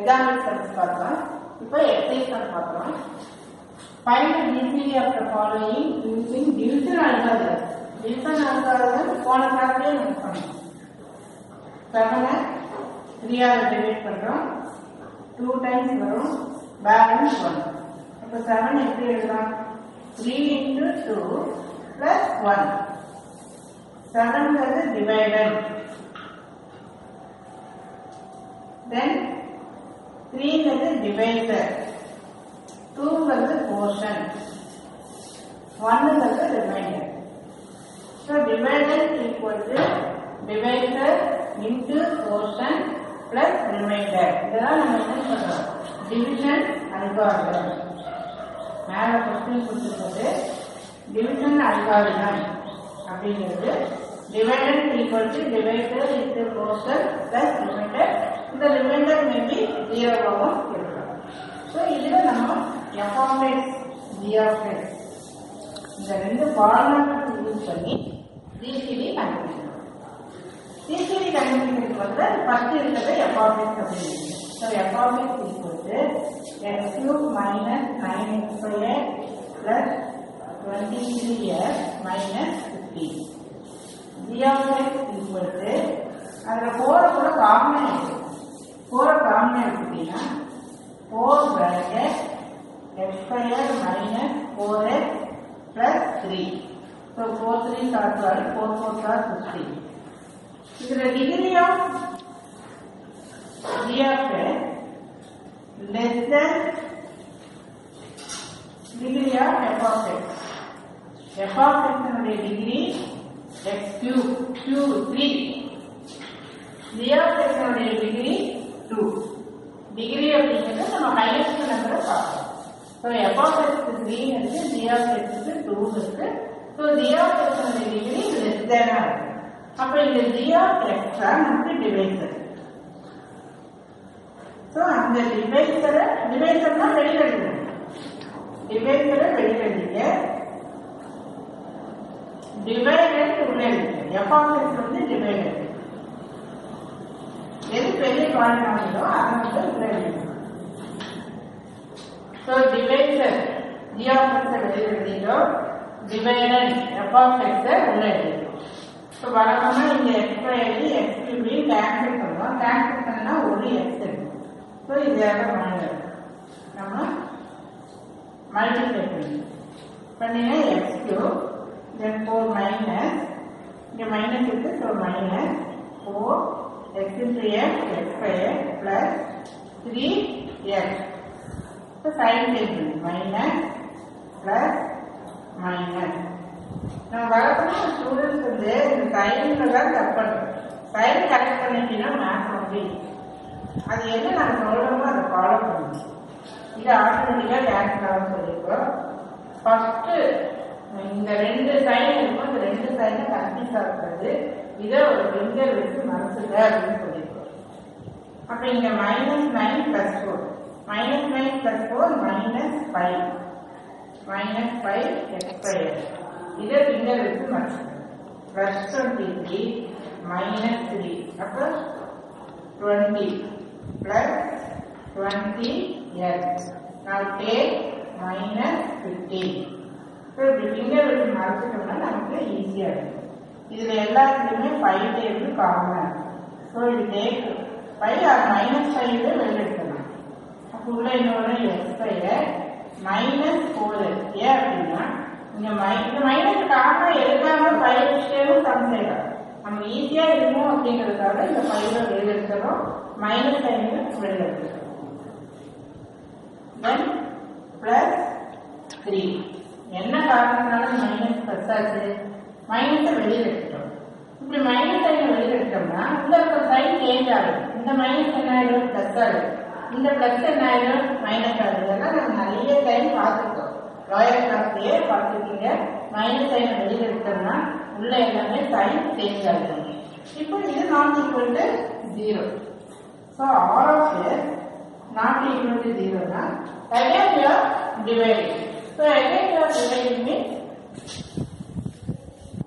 Example sums பார்த்தோம். இப்போ exercise some பார்க்கலாம். Find the GCD of the following using division algorithm. Division algorithm போன கிளாஸ்லயே நம்ம பண்ணோம். 7 3 ஆல டிவைட் பண்றோம். 2 டைம்ஸ் வரும். பேலன்ஸ் 1. அப்ப 7 எப்படி எழுதலாம்? 3 into 2 plus 1. 7 is divided. Then 3 is divisor. 2 is portion. 1 is remainder. So divided equal to divisor into portion plus remainder. இதெல்லாம் நம்ம என்ன சொல்றோம்? Division algorithm. மேல கொஸ்டின் கொடுத்திருக்கிறது division algorithm அப்படிங்கிறது divided equal to divisor into portion plus remainder. இந்த remainder may be 0 ஆகவும் இருக்கலாம். So இதுல நம்ம f of x, g of x இந்த ரெண்டு ஃபார்முலாவை யூஸ் பண்ணி GCD கண்டுபிடிக்கணும். GCD கண்டுபிடிக்கிறதுக்கு வந்து ஃபர்ஸ்ட் இருக்கிறது f of x அப்படிங்கிறது. So f of x equal to x cube minus 9x squared plus 23x minus 15. g of x equal to அதுல 4 கூட காமன் இருக்கு. 4 காமன் எடுத்துட்டீங்கன்னா 4 bracket x squared minus 4x plus 3. So 4 3s are 12, 4 4s are 15. இதுல degree of g of x less than degree of f of x. f of x உடைய degree x cube, cube 3. g of x உடைய degree 2. degree அப்படிங்கிறது நம்ம highest number பார்ப்போம். So f of x 3 இருக்கு, g of x 2 இருக்கு. So g of x உடைய degree less than இருக்கு. அப்ப இந்த g of x நமக்கு divisor. So அந்த divisorனா வெளியில எழுதுங்க. divisorஐ வெளியில எழுதுங்க. divided உள்ள எழுதுங்க. f of x வந்து divided. எது பெரிய பாலினாமியலோ அதை வந்து உள்ள எழுதுங்க. So divisor g of x வெளியில எழுதிட்டோ, divided f of x உள்ள எழுதுங்க. So வழக்கமா இங்க x எழுதி x cube கேன்சல் பண்ணுவோம். கேன்சல் பண்ணா ஒரு x இருக்கு. So இதோட மைனஸ் நம்ம மல்டிப்ளை பண்ணினா x cube then 4 minus இங்க மைனஸ் இருக்கு. So minus 4 x into x x squared plus 3x. So sign change minus plus minus. நம்ம வழக்கமா ஸ்டூடெண்ட்ஸ் வந்து இந்த சைன்ல தான் தப்பு பண்ணுறோம். சைன் கரெக்ட் பண்ணிட்டீங்கன்னா மேத்ஸ் வந்து அது என்ன நம்ம சொல்றோமோ அதை ஃபாலோ பண்ணணும். இது ஆட்டோமேட்டிக்கா கேன்சல் ஆகும் சொல்லியிருக்கோம். ஃபர்ஸ்ட் இந்த ரெண்டு சைன் இருக்கும், இந்த ரெண்டு சைனை கன்ஃபியூஸ் ஆகுறது. இதை ஒரு ஃபிங்கர் வச்சு மறைச்சுக்க அப்படின்னு சொல்லியிருக்கோம். அப்ப இங்க -9 + 4 -9 + 4 -5 -5 x squared. இதை ஃபிங்கர் வச்சு மறைச்சுக்க. +23 -3 அப்ப 20 plus 20x. Now take -15. So இப்படி ஃபிங்கர் வச்சு மறைச்சிட்டோம்னா நமக்கு ஈஸியா இருக்கும். இதுல எல்லாத்துலயுமே 5 டேபிள் காமன். ஸோ இது டேக் 5 அது -5 வெளில எடுக்கலாம். அப்போ உள்ள இன்னொரு x squared -4. ஏன் அப்படின்னா இங்க மைனஸ் காமன் எடுக்காம 5 டேபிள் சம் செய்யலாம். நம்ம ஈஸியா இருக்கும் அப்படிங்கிறதுக்காக இந்த 5 வெளில எடுக்கிறோம். -5 வெளில எடுக்கிறோம். தென் +3 என்ன காரணத்தினால மைனஸ் பிளஸ் ஆச்சு? மைனஸை வெளியில் எடுத்துட்டோம். இப்படி மைனஸ் சைன் வெளியில் எடுத்தோம்னா உள்ள இருக்க சைன் சேஞ்ச் ஆகும். இந்த மைனஸ் என்ன ஆயிடும்? பிளஸ் ஆகும். இந்த பிளஸ் என்ன ஆயிடும்? மைனஸ் ஆகும். இதெல்லாம் நம்ம நிறைய டைம் பார்த்துருக்கோம். லாயர் கிளாஸ்லயே பார்த்துருக்கீங்க. மைனஸ் சைனை வெளியில் எடுத்தோம்னா உள்ள எல்லாமே சைன் சேஞ்ச் ஆகும். இப்போ இது not equal to 0. So R of S not equal to 0னா again you are dividing. So again you are dividing means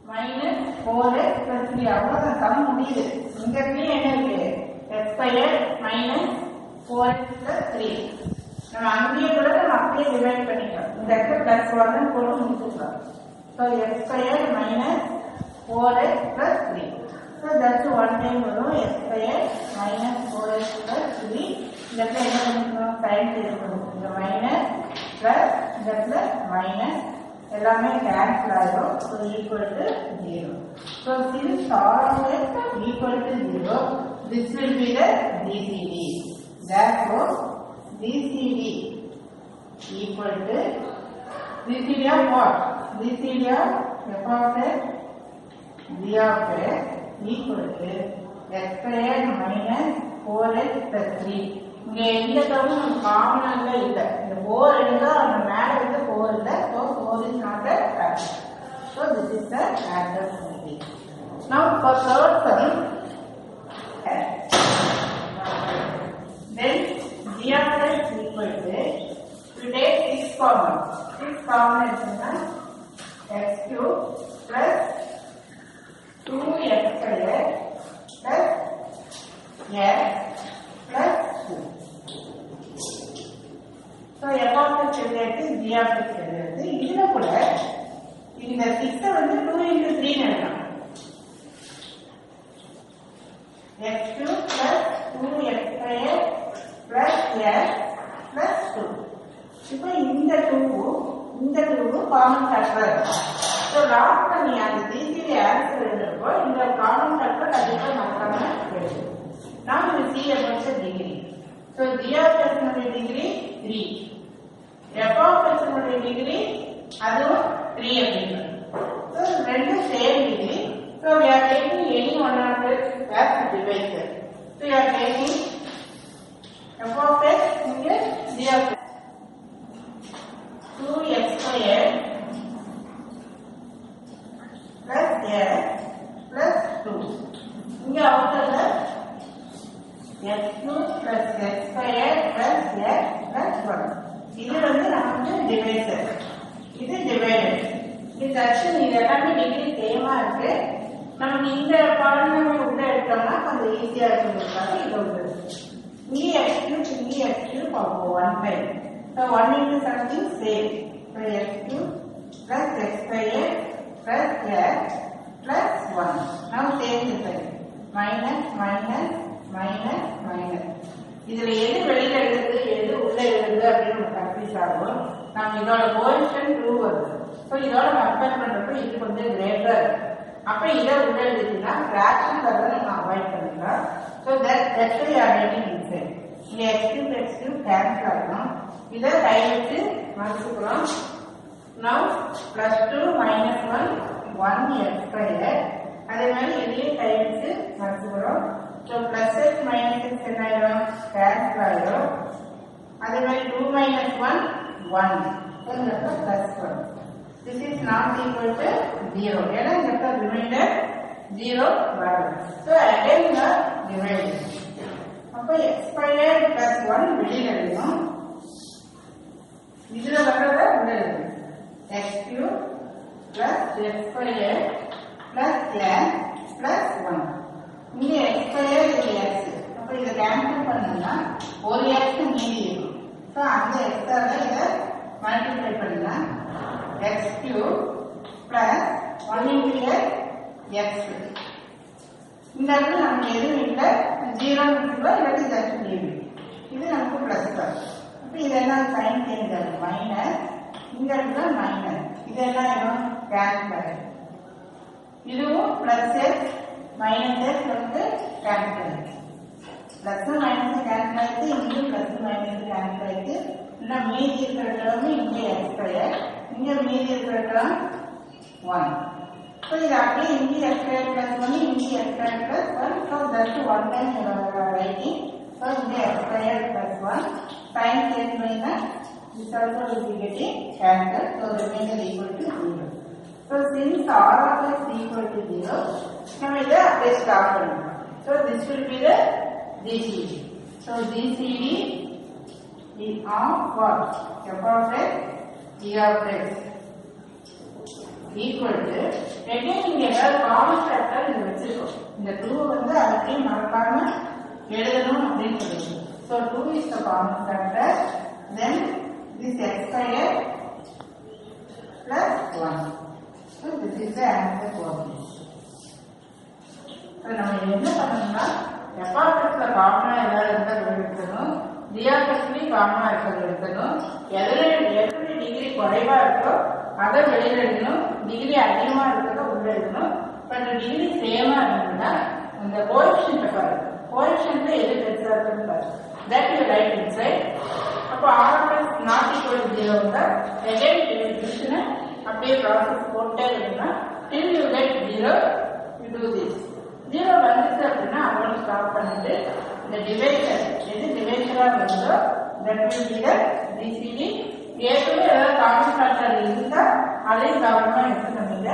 -4x plus 3. அவ்வளவுதான் சம் முடியுது. இங்க 3 என்ன இருக்கு? x squared minus 4x plus 3. நம்ம அங்கேயே கூட நம்ம அப்படியே டிவைட் பண்ணிக்கலாம். இந்த இடத்துல பிளஸ் 1 போட்டு முடிச்சுக்கலாம். So x square minus 4x plus 3. So that's one time வரும் x square minus 4x plus 3. இந்த இடத்துல என்ன பண்ணிக்கணும், சைன் இருக்கணும். இந்த மைனஸ் பிளஸ் இந்த இடத்துல மைனஸ் எல்லாமே கேன்சல் ஆகிடும். So equal to 0. So since R of X equal to 0, this will be the GCD. Therefore, GCD equal to GCD of what? GCD of f of x, g of x equal to x squared minus 4x plus 3. இங்க எந்த டேர்மும் நம்ம காமனாக இல்லை. இந்த 4 இருந்தா அந்த மேல வந்து 4 இல்லை. So 4 is not a factor. So this is the answer for this. Now for third sum, then g of x equal to, we take 6 common. 6 common is x cube plus 2x squared plus x plus 2. So f of x எழுதியாச்சு, g of x எழுதியாச்சு. இதுல கூட இந்த 6 வந்து 2 into 3 எழுதலாம். x cube plus 2x squared plus x plus 2. இப்போ இந்த 2 common factor. So last நீ அந்த ஜிசிடி ஆன்சர் எழுதுறப்போ இந்த காமன் ஃபேக்டர் கண்டிப்பாக மறக்காம எழுது. Now you see about the degree. So g of x degree 3. f of x degree அதுவும் 3 அப்படிங்கிறது. So ரெண்டு same degree. So we are taking any one of it as divisor. So you are taking f of x இங்கே g of x 2x squared plus x plus 2. இங்கே அவுட்டர்ல x cube plus x squared plus x plus 1. இது வந்து நமக்கு divisor, இது divider. இது actually இது எல்லாமே degree சேமா இருக்கு. நமக்கு இந்த பாலினாமியல் உள்ள எடுத்தோம்னா கொஞ்சம் ஈஸியா இருக்குங்கிறதுக்காக இது உள்ள இங்கே x cube இங்கே x cube ஆகும் 1 time. So 1 into something same. So x cube plus x squared plus x plus 1. Now change the sign. Minus minus minus minus. இதுல எது வெளியில எழுது எது உள்ள எழுது அப்படின்னு ஒரு கன்ஃபியூஸ் ஆகும். நம்ம இதோட கோஎஃபிஷியன்ட் 2 வருது. ஸோ இதோட கம்பேர் பண்றப்ப இது கொஞ்சம் கிரேட்டர். அப்ப இதை உள்ள எழுதினா ஃபிராக்ஷன் வரதை நம்ம அவாய்ட் பண்ணிக்கலாம். So that's why are making insight. இங்க x cube கேன்சல் ஆகும். இதை கை வச்சு மறுத்துக்கிறோம். Now +2 -1 1x squared. அதே மாதிரி இதையும் கை வச்சு மறுத்துக்கிறோம். So plus x minus x என்ன ஆயிடும், கேன்சல் ஆயிடும். அதே மாதிரி 2 minus 1 1. So இந்த plus 1. This is not equal to 0. ஏன்னா இந்த ரிமைண்டர் 0 வரும். So again we are dividing. அப்ப x squared plus 1 வெளியில எழுதணும். இதுல வர்றத உள்ள எழுதணும். x cube plus x squared plus x plus 1. இங்க x squared இது x. அப்ப இதை கேன்சல் பண்ணா ஒரு x மீதி இருக்கும். ஸோ அந்த x ஆல இதை மல்டிப்ளை பண்ணா x cube plus 1 into x. இந்த இடத்துல நமக்கு எதுவும் இல்லை, 0 இருக்குதோ இல்லாட்டி ஜஸ்ட் லீவ். இது நமக்கு பிளஸ் தான். அப்போ இதெல்லாம் சைன் சேஞ்ச் ஆகும். மைனஸ் இந்த இடத்துல மைனஸ் இது என்ன ஆகும், கேன்சல் ஆகும். இதுவும் பிளஸ் எக்ஸ் மைனஸ் எக்ஸ் வந்து கேன்சல் ஆயிடுச்சு. பிளஸ் மைனஸ் கேன்சல் ஆயிடுச்சு. இங்கேயும் பிளஸ் மைனஸ் கேன்சல் ஆயிடுச்சு. இன்னும் மீதி இருக்கிற டேர்ம் இங்கே எக்ஸ் ஸ்கொயர், இங்கே மீதி இருக்கிற டேர்ம் 1. So இது அப்படியே இங்கே x squared plus 1 இங்கே x squared plus 1. So that's one time writing. So இங்கே x squared plus 1 sin change பண்ணா this also will be getting cancelled. So remainder equal to 0. So since r of x equal to 0, நம்ம இதை அப்படியே stop பண்ணலாம். So this will be the GCD. So GCD is of what? F of x, g of x equal to, again இங்க ஏதாவது common factor இங்க வச்சிருக்கோம். இந்த 2 வந்து அதுலயும் மறக்காம எழுதணும் அப்படின்னு சொல்லிருக்கோம். So 2 is the common factor. Then this x square plus 1. So this is the answer for this. So நம்ம என்ன பண்ணணும்னா எஃப்ஆர்எஸ்ல காமனா ஏதாவது இருந்தால் எடுக்கணும், ஜிஆர்எஸ்லயும் காமனா இருக்கிறது எடுக்கணும். எவ்வளவு டிகிரி குறைவா இருக்கோ அதை வெளியில எழுதணும், டிகிரி அதிகமா இருக்கிறத உள்ள எழுதணும். பட் டிகிரி சேமா இருந்ததுன்னா இந்த கோஎஃபிஷியன்ட் பாரு, கோஎஃபிஷியன்ட்ல எது பெருசா இருக்குன்னு பாரு, தட் யூ ரைட் இன்சைட். அப்போ ஆர்எஸ் நாட் ஈக்குவல் டு 0 இருந்தா அகைன் டிவிஷனை அப்படியே ப்ராசஸ் போட்டே இருக்குன்னா till you get 0 you do this. 0 வந்துச்சு அப்படின்னா அதோட ஸ்டாப் பண்ணிட்டு இந்த டிவைசர் எது டிவைசரா வருதோ that will be the BCD. ஏற்கனவே ஏதாவது காமன் ஃபேக்டர் இருந்தா அதையும் கவனமா எடுத்து பண்ணிங்க.